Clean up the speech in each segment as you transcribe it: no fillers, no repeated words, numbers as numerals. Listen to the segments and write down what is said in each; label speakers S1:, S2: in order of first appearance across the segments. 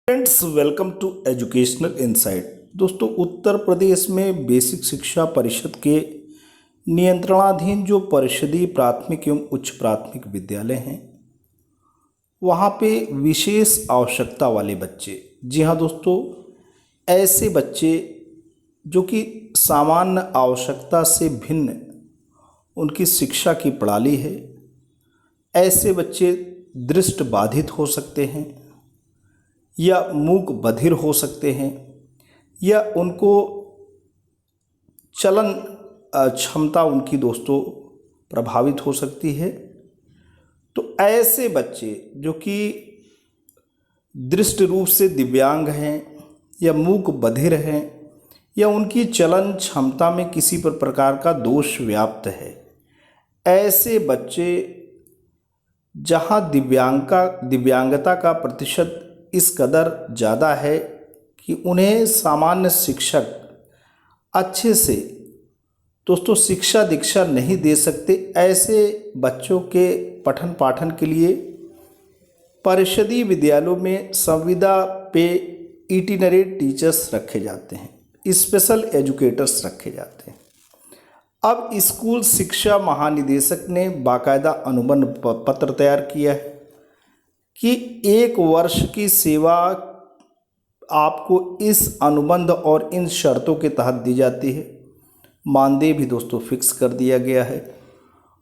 S1: Friends, welcome to educational insight. दोस्तों, उत्तर प्रदेश में basic शिक्षा परिषद के नियंत्रणाधीन जो परिषदीय प्राथमिक एवं उच्च प्राथमिक विद्यालय हैं, वहाँ पे विशेष आवश्यकता वाले बच्चे, जी हाँ दोस्तों, ऐसे बच्चे जो कि सामान्य आवश्यकता से भिन्न उनकी शिक्षा की प्रणाली है, ऐसे बच्चे दृष्टि बाधित हो सकते हैं या मूक बधिर हो सकते हैं या उनको चलन क्षमता उनकी दोस्तों प्रभावित हो सकती है। तो ऐसे बच्चे जो कि दृष्टि रूप से दिव्यांग हैं या मूक बधिर हैं या उनकी चलन क्षमता में किसी प्रकार का दोष व्याप्त है, ऐसे बच्चे जहाँ दिव्यांगता का प्रतिशत इस कदर ज़्यादा है कि उन्हें सामान्य शिक्षक अच्छे से दोस्तों शिक्षा दीक्षा नहीं दे सकते, ऐसे बच्चों के पठन पाठन के लिए परिषदीय विद्यालयों में संविदा पे इटिनरेट टीचर्स रखे जाते हैं, स्पेशल एजुकेटर्स रखे जाते हैं। अब स्कूल शिक्षा महानिदेशक ने बाकायदा अनुबंध पत्र तैयार किया है कि 1 वर्ष की सेवा आपको इस अनुबंध और इन शर्तों के तहत दी जाती है। मानदेय भी दोस्तों फिक्स कर दिया गया है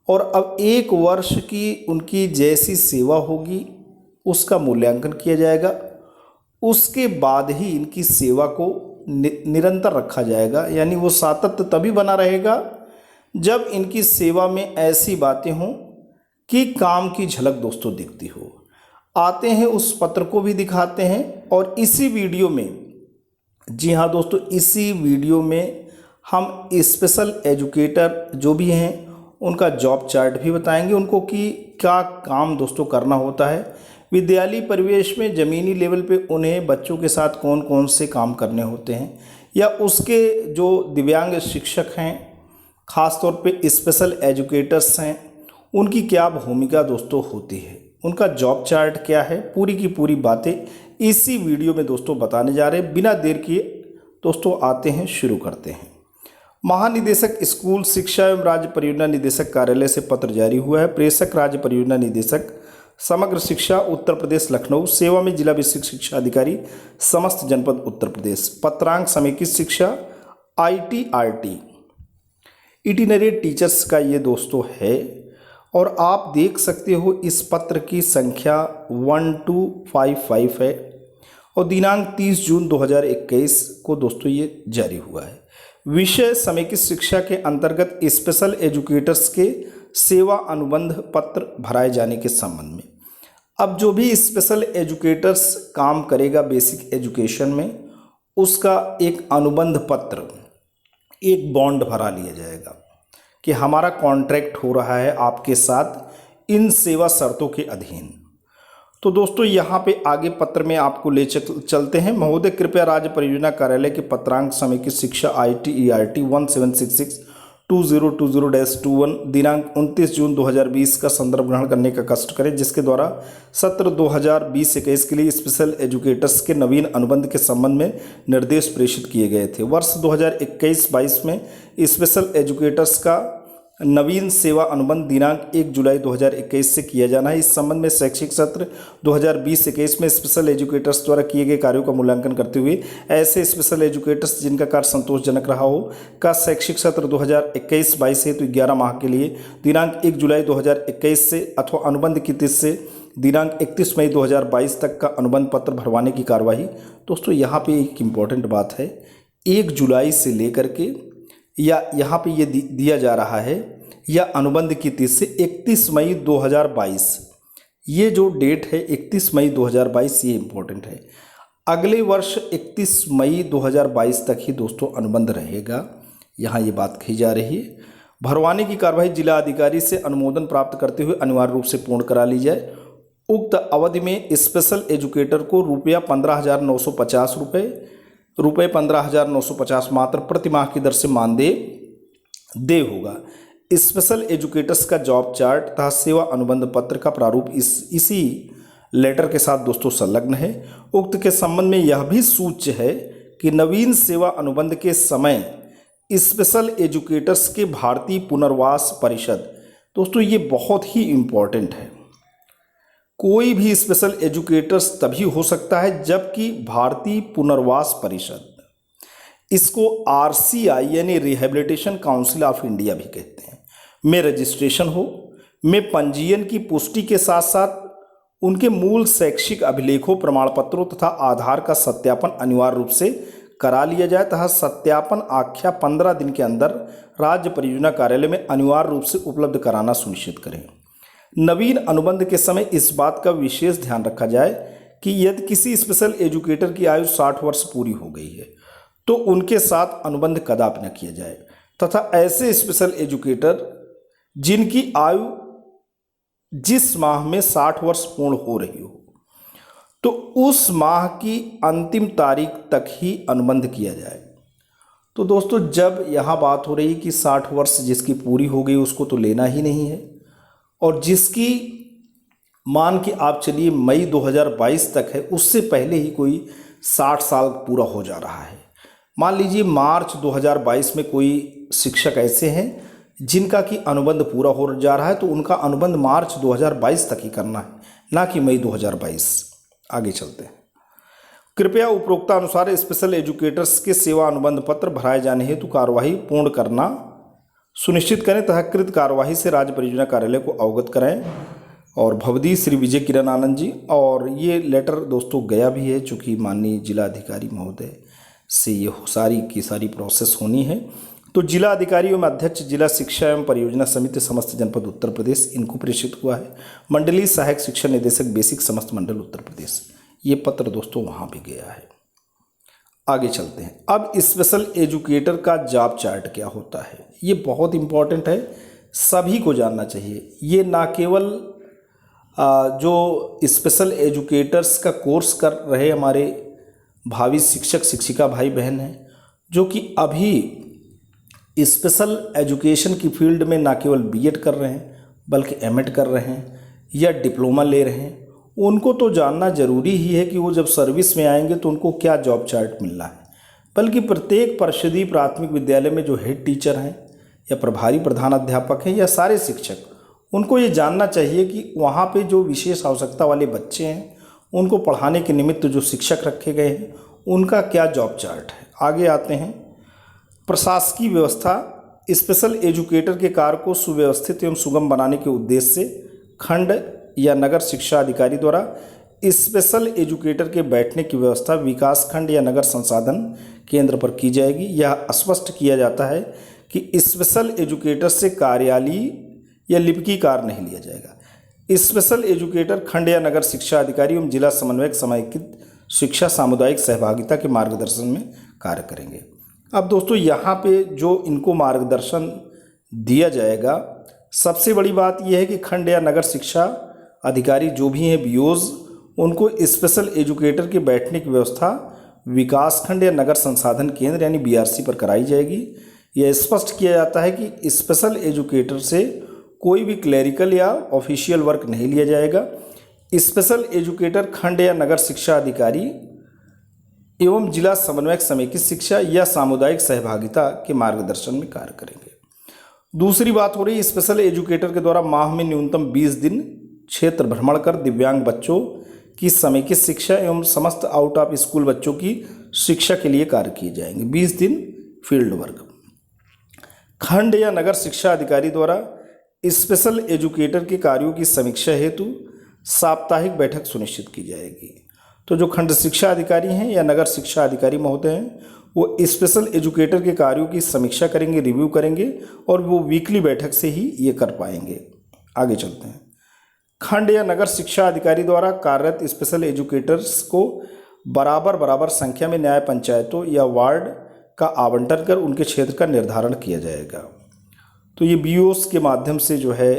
S1: और अब 1 वर्ष की उनकी जैसी सेवा होगी उसका मूल्यांकन किया जाएगा। उसके बाद ही इनकी सेवा को निरंतर रखा जाएगा, यानी वो सातत्य तभी बना रहेगा जब इनकी सेवा में ऐसी बातें हों कि काम की झलक दोस्तों दिखती हो। आते हैं उस पत्र को भी दिखाते हैं और इसी वीडियो में, जी हाँ दोस्तों, इसी वीडियो में हम स्पेशल एजुकेटर जो भी हैं उनका जॉब चार्ट भी बताएंगे, उनको कि क्या काम दोस्तों करना होता है विद्यालय परिवेश में, ज़मीनी लेवल पे उन्हें बच्चों के साथ कौन कौन से काम करने होते हैं, या उसके जो दिव्यांग शिक्षक हैं, ख़ास तौर पे स्पेशल एजुकेटर्स हैं, उनकी क्या भूमिका दोस्तों होती है, उनका जॉब चार्ट क्या है, पूरी की पूरी बातें इसी वीडियो में दोस्तों बताने जा रहे हैं। बिना देर किए दोस्तों आते हैं, शुरू करते हैं। महानिदेशक स्कूल शिक्षा एवं राज्य परियोजना निदेशक कार्यालय से पत्र जारी हुआ है। प्रेषक राज्य परियोजना निदेशक समग्र शिक्षा उत्तर प्रदेश लखनऊ, सेवा में जिला बेसिक शिक्षा अधिकारी समस्त जनपद उत्तर प्रदेश। पत्रांक समेकित शिक्षा ITRT इटिनरेट टीचर्स का ये दोस्तों है और आप देख सकते हो इस पत्र की संख्या 1255 है और दिनांक 30 जून 2021 को दोस्तों ये जारी हुआ है। विषय समेकित शिक्षा के अंतर्गत स्पेशल एजुकेटर्स के सेवा अनुबंध पत्र भराए जाने के संबंध में। अब जो भी स्पेशल एजुकेटर्स काम करेगा बेसिक एजुकेशन में, उसका एक अनुबंध पत्र, एक बॉन्ड भरा लिया जाएगा कि हमारा कॉन्ट्रैक्ट हो रहा है आपके साथ इन सेवा शर्तों के अधीन। तो दोस्तों यहाँ पे आगे पत्र में आपको ले चलते हैं। महोदय, कृपया राज्य परियोजना कार्यालय के पत्रांक समेकित शिक्षा ITERT 1766-2020-21 दिनांक 29 जून 2020 का संदर्भ ग्रहण करने का कष्ट करें, जिसके द्वारा सत्र 2020-21 के लिए स्पेशल एजुकेटर्स के नवीन अनुबंध के संबंध में निर्देश प्रेषित किए गए थे। वर्ष 2021-22 में स्पेशल एजुकेटर्स का नवीन सेवा अनुबंध दिनांक 1 जुलाई 2021 से किया जाना है। इस संबंध में शैक्षिक सत्र 2020-21 में स्पेशल एजुकेटर्स द्वारा किए गए कार्यों का मूल्यांकन करते हुए ऐसे स्पेशल एजुकेटर्स जिनका कार्य संतोषजनक रहा हो का शैक्षिक सत्र 2021-22 हेतु 11 माह के लिए दिनांक 1 जुलाई 2021 से अथवा अनुबंध की तिथि से दिनांक 31 मई 2022 तक का अनुबंध पत्र भरवाने की कार्यवाही। दोस्तों यहाँ पे एक इम्पॉर्टेंट बात है, 1 जुलाई से लेकर के या यहाँ पे ये दिया जा रहा है या अनुबंध की तिथि से 31 मई 2022, ये जो डेट है 31 मई 2022, ये इम्पोर्टेंट है। अगले वर्ष 31 मई 2022 तक ही दोस्तों अनुबंध रहेगा, यहाँ ये बात कही जा रही है। भरवाने की कार्यवाही जिला अधिकारी से अनुमोदन प्राप्त करते हुए अनिवार्य रूप से पूर्ण करा ली जाए। उक्त अवधि में स्पेशल एजुकेटर को रुपया 15,950 रुपये 15,950 मात्र प्रति माह की दर से मानदेय दे होगा। स्पेशल एजुकेटर्स का जॉब चार्ट तथा सेवा अनुबंध पत्र का प्रारूप इसी लेटर के साथ दोस्तों संलग्न है। उक्त के संबंध में यह भी सूच्य है कि नवीन सेवा अनुबंध के समय स्पेशल एजुकेटर्स के भारतीय पुनर्वास परिषद, दोस्तों ये बहुत ही इम्पोर्टेंट है, कोई भी स्पेशल एजुकेटर्स तभी हो सकता है जबकि भारतीय पुनर्वास परिषद, इसको RCI यानी रिहेबिलिटेशन काउंसिल ऑफ इंडिया भी कहते हैं, में रजिस्ट्रेशन हो, में पंजीयन की पुष्टि के साथ साथ उनके मूल शैक्षिक अभिलेखों, प्रमाण पत्रों तथा आधार का सत्यापन अनिवार्य रूप से करा लिया जाए तथा सत्यापन आख्या 15 दिन के अंदर राज्य परियोजना कार्यालय में अनिवार्य रूप से उपलब्ध कराना सुनिश्चित करें। नवीन अनुबंध के समय इस बात का विशेष ध्यान रखा जाए कि यदि किसी स्पेशल एजुकेटर की आयु 60 वर्ष पूरी हो गई है तो उनके साथ अनुबंध कदापि न किया जाए तथा ऐसे स्पेशल एजुकेटर जिनकी आयु जिस माह में 60 वर्ष पूर्ण हो रही हो तो उस माह की अंतिम तारीख तक ही अनुबंध किया जाए। तो दोस्तों जब यहाँ बात हो रही कि 60 वर्ष जिसकी पूरी हो गई उसको तो लेना ही नहीं है, और जिसकी मान के आप चलिए मई 2022 तक है, उससे पहले ही कोई 60 साल पूरा हो जा रहा है। मान लीजिए मार्च 2022 में कोई शिक्षक ऐसे हैं जिनका कि अनुबंध पूरा हो जा रहा है, तो उनका अनुबंध मार्च 2022 तक ही करना है, ना कि मई 2022। आगे चलते हैं। कृपया उपरोक्ता अनुसार स्पेशल एजुकेटर्स के सेवा अनुबंध पत्र भराए जाने हेतु कार्यवाही पूर्ण करना सुनिश्चित करें तथा कृत कार्यवाही से राज्य परियोजना कार्यालय को अवगत कराएं। और भवदी श्री विजय किरण आनंद जी, और ये लेटर दोस्तों गया भी है, चूँकि माननीय जिला अधिकारी महोदय से ये सारी की सारी प्रोसेस होनी है। तो जिला अधिकारी एवं अध्यक्ष जिला शिक्षा एवं परियोजना समिति समस्त जनपद उत्तर प्रदेश, इनको प्रेषित हुआ है। मंडलीय सहायक शिक्षा निदेशक बेसिक समस्त मंडल उत्तर प्रदेश, ये पत्र दोस्तों वहाँ भी गया है। आगे चलते हैं। अब स्पेशल एजुकेटर का जॉब चार्ट क्या होता है, ये बहुत इम्पॉर्टेंट है, सभी को जानना चाहिए। ये ना केवल जो स्पेशल एजुकेटर्स का कोर्स कर रहे हमारे भावी शिक्षक शिक्षिका भाई बहन हैं, जो कि अभी स्पेशल एजुकेशन की फील्ड में ना केवल बीएड कर रहे हैं बल्कि एमएड कर रहे हैं या डिप्लोमा ले रहे हैं, उनको तो जानना जरूरी ही है कि वो जब सर्विस में आएंगे तो उनको क्या जॉब चार्ट मिलना है। बल्कि प्रत्येक परिषदीय प्राथमिक विद्यालय में जो हेड टीचर हैं या प्रभारी प्रधान अध्यापक हैं या सारे शिक्षक, उनको ये जानना चाहिए कि वहाँ पे जो विशेष आवश्यकता वाले बच्चे हैं उनको पढ़ाने के निमित्त जो शिक्षक रखे गए हैं उनका क्या जॉब चार्ट है। आगे आते हैं। प्रशासकीय व्यवस्था। स्पेशल एजुकेटर के कार्य को सुव्यवस्थित एवं सुगम बनाने के उद्देश्य से खंड या नगर शिक्षा अधिकारी द्वारा स्पेशल एजुकेटर के बैठने की व्यवस्था विकास खंड या नगर संसाधन केंद्र पर की जाएगी। यह स्पष्ट किया जाता है कि स्पेशल एजुकेटर से कार्यालय या लिपिकी कार्य नहीं लिया जाएगा। स्पेशल एजुकेटर खंड या नगर शिक्षा अधिकारी एवं जिला समन्वयक समेकित शिक्षा सामुदायिक सहभागिता के मार्गदर्शन में कार्य करेंगे। अब दोस्तों यहाँ पे जो इनको मार्गदर्शन दिया जाएगा, सबसे बड़ी बात यह है कि खंड या नगर शिक्षा अधिकारी जो भी हैं बीओज, उनको स्पेशल एजुकेटर के बैठने की व्यवस्था विकास खंड या नगर संसाधन केंद्र यानी बीआरसी पर कराई जाएगी। यह स्पष्ट किया जाता है कि स्पेशल एजुकेटर से कोई भी क्लरिकल या ऑफिशियल वर्क नहीं लिया जाएगा। स्पेशल एजुकेटर खंड या नगर शिक्षा अधिकारी एवं जिला समन्वयक समेकित शिक्षा या सामुदायिक सहभागिता के मार्गदर्शन में कार्य करेंगे। दूसरी बात हो रही है, स्पेशल एजुकेटर के द्वारा माह में न्यूनतम 20 दिन क्षेत्र भ्रमण कर दिव्यांग बच्चों की समेकित शिक्षा एवं समस्त आउट ऑफ स्कूल बच्चों की शिक्षा के लिए कार्य किए जाएंगे। 20 दिन फील्ड वर्क। खंड या नगर शिक्षा अधिकारी द्वारा स्पेशल एजुकेटर के कार्यों की समीक्षा हेतु साप्ताहिक बैठक सुनिश्चित की जाएगी। तो जो खंड शिक्षा अधिकारी हैं या नगर शिक्षा अधिकारी महोदय हैं, वो स्पेशल एजुकेटर के कार्यों की समीक्षा करेंगे, रिव्यू करेंगे, और वो वीकली बैठक से ही ये कर पाएंगे। आगे चलते हैं। खंड या नगर शिक्षा अधिकारी द्वारा कार्यरत स्पेशल एजुकेटर्स को बराबर संख्या में न्याय पंचायतों या वार्ड का आवंटन कर उनके क्षेत्र का निर्धारण किया जाएगा। तो ये बीओस के माध्यम से जो है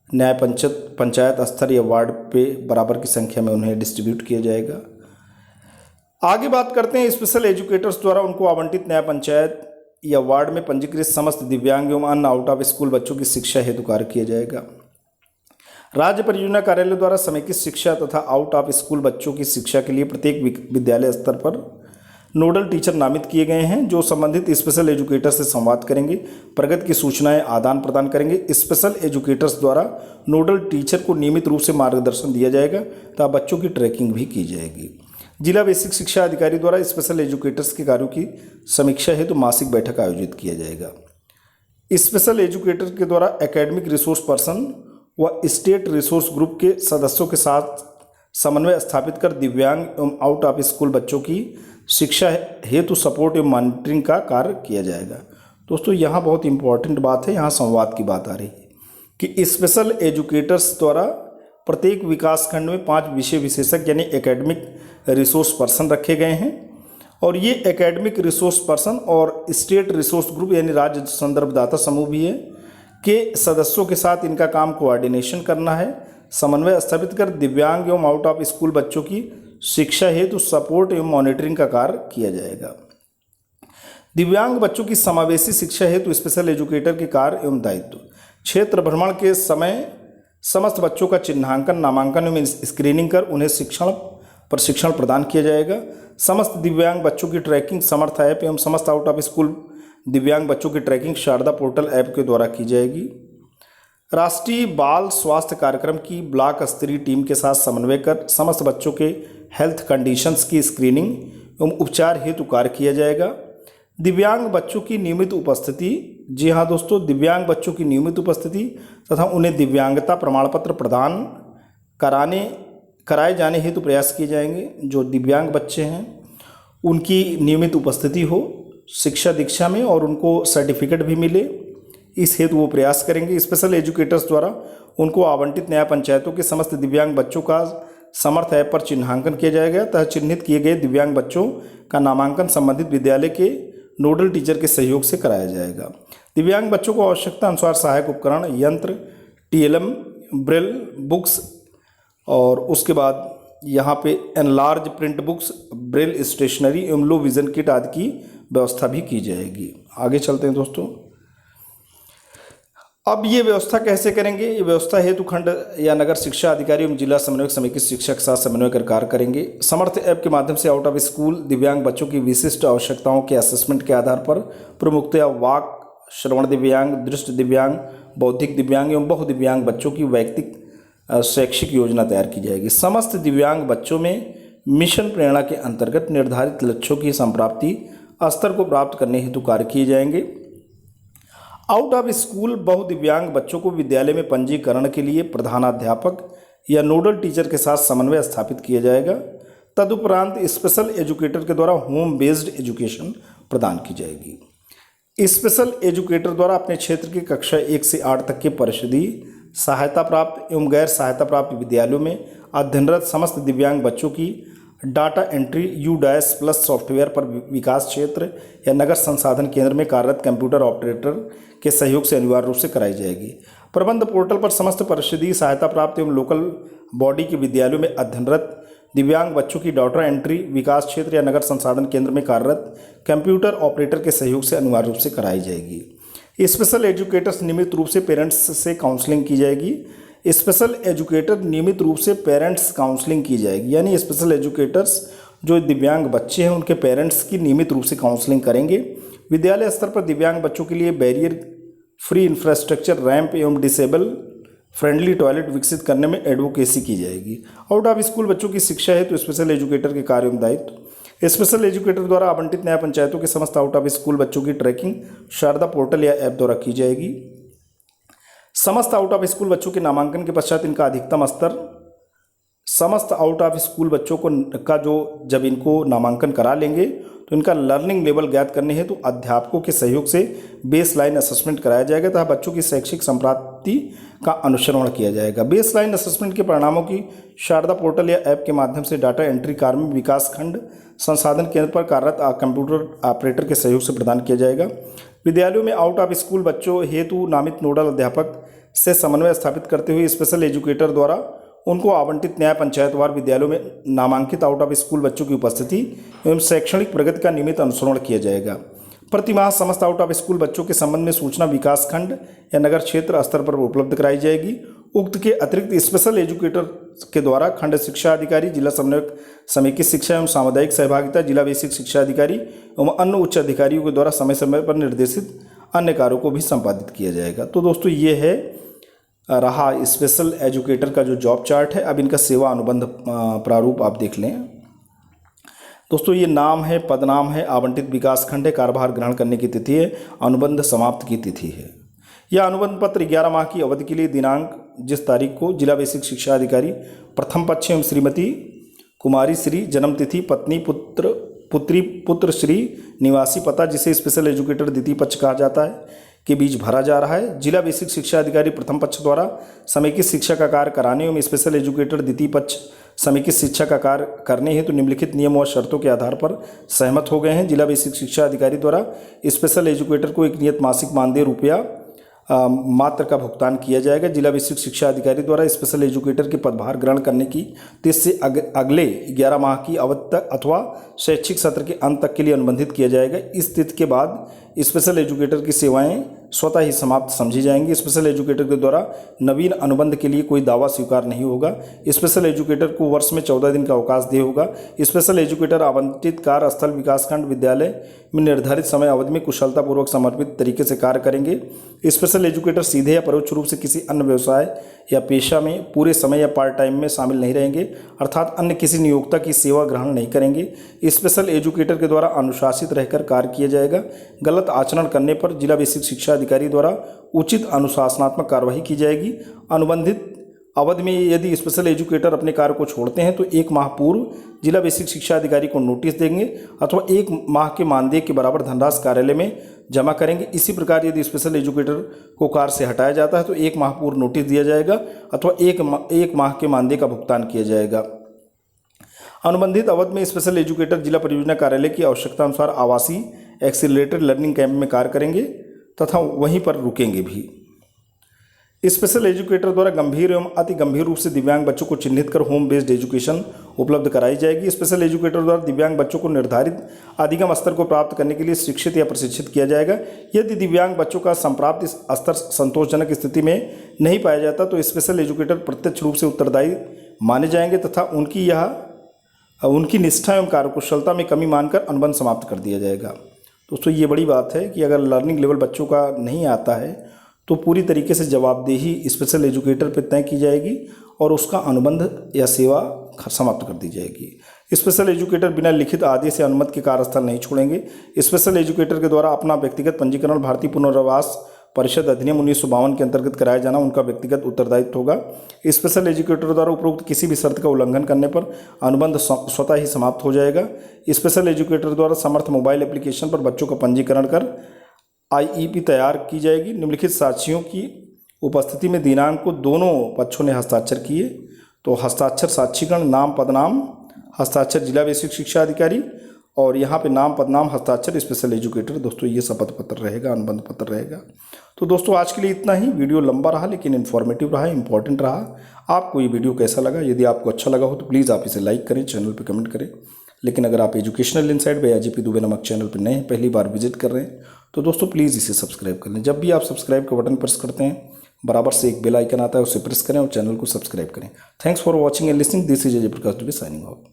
S1: न्याय पंचायत स्तर या वार्ड पे बराबर की संख्या में उन्हें डिस्ट्रीब्यूट किया जाएगा। आगे बात करते हैं स्पेशल एजुकेटर्स द्वारा उनको आवंटित न्याय पंचायत या वार्ड में पंजीकृत समस्त दिव्यांग एवं अन्य आउट ऑफ स्कूल बच्चों की शिक्षा हेतु कार्य किया जाएगा। राज्य परियोजना कार्यालय द्वारा समेकित शिक्षा तथा आउट ऑफ स्कूल बच्चों की शिक्षा के लिए प्रत्येक विद्यालय स्तर पर नोडल टीचर नामित किए गए हैं, जो संबंधित स्पेशल एजुकेटर से संवाद करेंगे, प्रगति की सूचनाएं आदान प्रदान करेंगे। स्पेशल एजुकेटर्स द्वारा नोडल टीचर को नियमित रूप से मार्गदर्शन दिया जाएगा तथा बच्चों की ट्रैकिंग भी की जाएगी। जिला बेसिक शिक्षा अधिकारी द्वारा स्पेशल एजुकेटर्स के कार्यों की समीक्षा हेतु मासिक बैठक आयोजित किया जाएगा। स्पेशल एजुकेटर के द्वारा एकेडमिक रिसोर्स पर्सन व स्टेट रिसोर्स ग्रुप के सदस्यों के साथ समन्वय स्थापित कर दिव्यांग एवं आउट ऑफ स्कूल बच्चों की शिक्षा हेतु सपोर्ट एवं मॉनिटरिंग का कार्य किया जाएगा। दोस्तों यहाँ बहुत इंपॉर्टेंट बात है, यहाँ संवाद की बात आ रही है कि स्पेशल एजुकेटर्स द्वारा प्रत्येक विकास खंड में 5 विषय विशेषज्ञ यानी एकेडमिक रिसोर्स पर्सन रखे गए हैं और ये एकेडमिक रिसोर्स पर्सन और स्टेट रिसोर्स ग्रुप यानी राज्य संदर्भदाता समूह भी है के सदस्यों के साथ इनका काम कोऑर्डिनेशन करना है, समन्वय स्थापित कर दिव्यांग एवं आउट ऑफ स्कूल बच्चों की शिक्षा हेतु सपोर्ट एवं मॉनिटरिंग का कार्य किया जाएगा। दिव्यांग बच्चों की समावेशी शिक्षा हेतु स्पेशल एजुकेटर के कार्य एवं दायित्व। क्षेत्र भ्रमण के समय समस्त बच्चों का चिन्हांकन, नामांकन एवं स्क्रीनिंग कर उन्हें प्रशिक्षण प्रदान किया जाएगा। समस्त दिव्यांग बच्चों की ट्रैकिंग समर्थ ऐप एवं समस्त आउट ऑफ स्कूल दिव्यांग बच्चों की ट्रैकिंग शारदा पोर्टल ऐप के द्वारा की जाएगी। राष्ट्रीय बाल स्वास्थ्य कार्यक्रम की ब्लॉक स्तरीय टीम के साथ समन्वय कर समस्त बच्चों के हेल्थ कंडीशंस की स्क्रीनिंग एवं उपचार हेतु कार्य किया जाएगा। दिव्यांग बच्चों की नियमित उपस्थिति, जी हाँ दोस्तों, दिव्यांग बच्चों की नियमित उपस्थिति तथा उन्हें दिव्यांगता प्रमाण पत्र प्रदान कराए जाने हेतु प्रयास किए जाएंगे। जो दिव्यांग बच्चे हैं उनकी नियमित उपस्थिति हो शिक्षा दीक्षा में और उनको सर्टिफिकेट भी मिले, इस हेतु वो प्रयास करेंगे। स्पेशल एजुकेटर्स द्वारा उनको आवंटित न्याय पंचायतों के समस्त दिव्यांग बच्चों का समर्थ ऐप पर चिन्हांकन किया जाएगा तथा चिन्हित किए गए दिव्यांग बच्चों का नामांकन संबंधित विद्यालय के नोडल टीचर के सहयोग से कराया जाएगा। दिव्यांग बच्चों को आवश्यकता अनुसार सहायक उपकरण, यंत्र, TLM, ब्रेल बुक्स और उसके बाद यहाँ पे enlarge print books, braille stationery एवं लो विजन किट आदि की व्यवस्था भी की जाएगी। आगे चलते हैं दोस्तों। अब ये व्यवस्था कैसे करेंगे? ये व्यवस्था हेतु खंड या नगर शिक्षा अधिकारी एवं जिला समन्वयक समेकित शिक्षा के साथ समन्वय कर कार्य करेंगे। समर्थ ऐप के माध्यम से आउट ऑफ स्कूल दिव्यांग बच्चों की विशिष्ट आवश्यकताओं के असेसमेंट के आधार पर प्रमुखतया वाक, श्रवण दिव्यांग, दृष्टि दिव्यांग, बौद्धिक दिव्यांग एवं बहुदिव्यांग बच्चों की वैयक्तिक शैक्षिक योजना तैयार की जाएगी। समस्त दिव्यांग बच्चों में मिशन प्रेरणा के अंतर्गत निर्धारित लक्ष्यों की संप्राप्ति स्तर को प्राप्त करने हेतु कार्य किए जाएंगे। आउट ऑफ स्कूल बहुदिव्यांग बच्चों को विद्यालय में पंजीकरण के लिए प्रधानाध्यापक या नोडल टीचर के साथ समन्वय स्थापित किया जाएगा। तदुपरांत स्पेशल एजुकेटर के द्वारा होम बेस्ड एजुकेशन प्रदान की जाएगी। स्पेशल एजुकेटर द्वारा अपने क्षेत्र की कक्षा 1 से 8 तक के परिषदीय सहायता प्राप्त एवं गैर सहायता प्राप्त विद्यालयों में अध्ययनरत समस्त दिव्यांग बच्चों की डाटा एंट्री U+ सॉफ्टवेयर पर विकास क्षेत्र या नगर संसाधन केंद्र में कार्यरत कंप्यूटर ऑपरेटर के सहयोग से अनिवार्य रूप से कराई जाएगी। प्रबंध पोर्टल पर समस्त परिषदीय सहायता प्राप्त एवं लोकल बॉडी के विद्यालयों में अध्ययनरत दिव्यांग बच्चों की डाटा एंट्री विकास क्षेत्र या नगर संसाधन केंद्र में कार्यरत कंप्यूटर ऑपरेटर के सहयोग से अनिवार्य रूप से कराई जाएगी। स्पेशल एजुकेटर्स नियमित रूप से पेरेंट्स से काउंसलिंग की जाएगी। स्पेशल एजुकेटर नियमित रूप से पेरेंट्स काउंसलिंग की जाएगी, यानी स्पेशल एजुकेटर्स जो दिव्यांग बच्चे हैं उनके पेरेंट्स की नियमित रूप से काउंसलिंग करेंगे। विद्यालय स्तर पर दिव्यांग बच्चों के लिए बैरियर फ्री इंफ्रास्ट्रक्चर, रैंप एवं डिसेबल फ्रेंडली टॉयलेट विकसित करने में एडवोकेसी की जाएगी। आउट ऑफ स्कूल बच्चों की शिक्षा हेतु तो स्पेशल एजुकेटर के कार्य एवं दायित्व। स्पेशल एजुकेटर द्वारा आवंटित न्याय पंचायतों के समस्त आउट ऑफ स्कूल बच्चों की ट्रैकिंग शारदा पोर्टल या ऐप द्वारा की जाएगी। समस्त आउट ऑफ स्कूल बच्चों के नामांकन के पश्चात इनका अधिकतम स्तर समस्त आउट ऑफ स्कूल बच्चों को का जो जब इनको नामांकन करा लेंगे तो इनका लर्निंग लेवल ज्ञात करने हेतु अध्यापकों के सहयोग से बेसलाइन असेसमेंट कराया जाएगा तथा बच्चों की शैक्षिक संप्राप्ति का अनुश्रवण किया जाएगा। बेसलाइन असेसमेंट के परिणामों की शारदा पोर्टल या ऐप के माध्यम से डाटा एंट्री कार्य में विकास खंड संसाधन केंद्र पर कार्यरत कंप्यूटर ऑपरेटर के सहयोग से प्रदान किया जाएगा। विद्यालयों में आउट ऑफ स्कूल बच्चों हेतु नामित नोडल अध्यापक से समन्वय स्थापित करते हुए स्पेशल एजुकेटर द्वारा उनको आवंटित न्याय पंचायतवार विद्यालयों में नामांकित आउट ऑफ स्कूल बच्चों की उपस्थिति एवं शैक्षणिक प्रगति का नियमित अनुसरण किया जाएगा। प्रति माह समस्त आउट ऑफ स्कूल बच्चों के संबंध में सूचना विकास खंड या नगर क्षेत्र स्तर पर उपलब्ध कराई जाएगी। उक्त के अतिरिक्त स्पेशल एजुकेटर के द्वारा खंड शिक्षा अधिकारी, जिला समन्वयक, समेकित शिक्षा एवं सामुदायिक सहभागिता, जिला बेसिक शिक्षा अधिकारी एवं अन्य उच्च अधिकारियों के द्वारा समय समय पर निर्देशित अन्य कार्यों को भी संपादित किया जाएगा। तो दोस्तों ये है रहा स्पेशल एजुकेटर का जो जॉब चार्ट है। अब इनका सेवा अनुबंध प्रारूप आप देख लें। दोस्तों ये नाम है, पदनाम है, आवंटित विकासखंड है, कार्यभार ग्रहण करने की तिथि है, अनुबंध समाप्त की तिथि है। यह अनुबंध पत्र 11 माह की अवधि के लिए दिनांक जिस तारीख को जिला बेसिक शिक्षा अधिकारी प्रथम पक्ष एवं श्रीमती कुमारी श्री, जन्म तिथि, पत्नी, पुत्री, पुत्र श्री, निवासी पता जिसे स्पेशल एजुकेटर द्वितीय पक्ष कहा जाता है के बीच भरा जा रहा है। जिला बेसिक शिक्षा अधिकारी प्रथम पक्ष द्वारा समेकित शिक्षा का कार्य कराने एवं स्पेशल एजुकेटर द्वितीय पक्ष समेकित शिक्षा का कार्य करने हेतु निम्नलिखित नियमों और शर्तों के आधार पर सहमत हो गए हैं। जिला बेसिक शिक्षा अधिकारी द्वारा स्पेशल एजुकेटर को एक नियत मासिक मानदेय रुपया मात्र का भुगतान किया जाएगा। जिला बेसिक शिक्षा अधिकारी द्वारा स्पेशल एजुकेटर के पदभार ग्रहण करने की तिथि से अगले 11 माह की अवधि तक अथवा शैक्षिक सत्र के अंत तक के लिए अनुबंधित किया जाएगा। इस तिथि के बाद स्पेशल एजुकेटर की सेवाएं स्वतः ही समाप्त समझी जाएंगी। स्पेशल एजुकेटर के द्वारा नवीन अनुबंध के लिए कोई दावा स्वीकार नहीं होगा। स्पेशल एजुकेटर को वर्ष में 14 दिन का अवकाश देय होगा। स्पेशल एजुकेटर आवंटित कार्य स्थल विकासखंड विद्यालय में निर्धारित समय अवधि में कुशलतापूर्वक समर्पित तरीके से कार्य करेंगे। स्पेशल एजुकेटर सीधे या परोक्ष रूप से किसी अन्य व्यवसाय या पेशा में पूरे समय या पार्ट टाइम में शामिल नहीं रहेंगे, अर्थात अन्य किसी नियोक्ता की सेवा ग्रहण नहीं करेंगे। स्पेशल एजुकेटर के द्वारा अनुशासित रहकर कार्य किया जाएगा। गलत आचरण करने पर जिला बेसिक शिक्षा अधिकारी द्वारा उचित अनुशासनात्मक कार्रवाई की जाएगी। अनुबंधित अवधि में यदि स्पेशल एजुकेटर अपने कार्य को छोड़ते हैं तो 1 माह पूर्व जिला बेसिक शिक्षा अधिकारी को नोटिस देंगे अथवा 1 माह के मानदेय के बराबर धनराशि कार्यालय में जमा करेंगे। इसी प्रकार यदि स्पेशल एजुकेटर को कार्य से हटाया जाता है तो 1 माह पूर्व नोटिस दिया जाएगा अथवा 1 माह के मानदेय का भुगतान किया जाएगा। अनुबंधित अवधि में स्पेशल एजुकेटर जिला परियोजना कार्यालय की आवश्यकता अनुसार आवासीय एक्सीलरेटेड लर्निंग कैंप में कार्य करेंगे तथा वहीं पर रुकेंगे भी। स्पेशल एजुकेटर द्वारा गंभीर एवं अति गंभीर रूप से दिव्यांग बच्चों को चिन्हित कर होम बेस्ड एजुकेशन उपलब्ध कराई जाएगी। स्पेशल एजुकेटर द्वारा दिव्यांग बच्चों को निर्धारित अधिगम स्तर को प्राप्त करने के लिए शिक्षित या प्रशिक्षित किया जाएगा। यदि दिव्यांग बच्चों का संप्राप्त स्तर संतोषजनक स्थिति में नहीं पाया जाता तो स्पेशल एजुकेटर प्रत्यक्ष रूप से उत्तरदायी माने जाएंगे तथा उनकी निष्ठा एवं कार्यकुशलता में कमी मानकर अनुबंध समाप्त कर दिया जाएगा। दोस्तों ये बड़ी बात है कि अगर लर्निंग लेवल बच्चों का नहीं आता है तो पूरी तरीके से जवाबदेही स्पेशल एजुकेटर पर तय की जाएगी और उसका अनुबंध या सेवा समाप्त कर दी जाएगी। स्पेशल एजुकेटर बिना लिखित आदेश से अनुमति के कार्यस्थल नहीं छोड़ेंगे। स्पेशल एजुकेटर के द्वारा अपना व्यक्तिगत पंजीकरण भारतीय पुनर्वास परिषद अधिनियम 1952 के अंतर्गत कराया जाना उनका व्यक्तिगत उत्तरदायित्व होगा। स्पेशल एजुकेटर द्वारा उपरोक्त किसी भी शर्त का उल्लंघन करने पर अनुबंध स्वतः ही समाप्त हो जाएगा। स्पेशल एजुकेटर द्वारा समर्थ मोबाइल एप्लीकेशन पर बच्चों का पंजीकरण कर IEP तैयार की जाएगी। निम्नलिखित साक्षियों की उपस्थिति में दिनांक को दोनों पक्षों ने हस्ताक्षर किए तो हस्ताक्षर साक्षीगण, नाम पदनाम, हस्ताक्षर जिला बेसिक शिक्षा अधिकारी और यहाँ पे नाम पदनाम हस्ताक्षर स्पेशल एजुकेटर। दोस्तों ये शपथ पत्र रहेगा, अनुबंध पत्र रहेगा। तो दोस्तों आज के लिए इतना ही। वीडियो लंबा रहा लेकिन इन्फॉर्मेटिव रहा, इंपॉर्टेंट रहा। आपको ये वीडियो कैसा लगा? यदि आपको अच्छा लगा हो तो प्लीज़ आप इसे लाइक करें, चैनल पर कमेंट करें। लेकिन अगर आप educational insight by AJP Dubey नामक चैनल पर नए हैं, पहली बार विजिट कर रहे हैं तो दोस्तों प्लीज़ इसे सब्सक्राइब कर लें। जब भी आप सब्सक्राइब का बटन प्रेस करते हैं बराबर से एक बेल आइकन आता है, उसे प्रेस करें और चैनल को सब्सक्राइब करें। Thanks for watching and listening. This is Ajay Prakash Dubey signing off.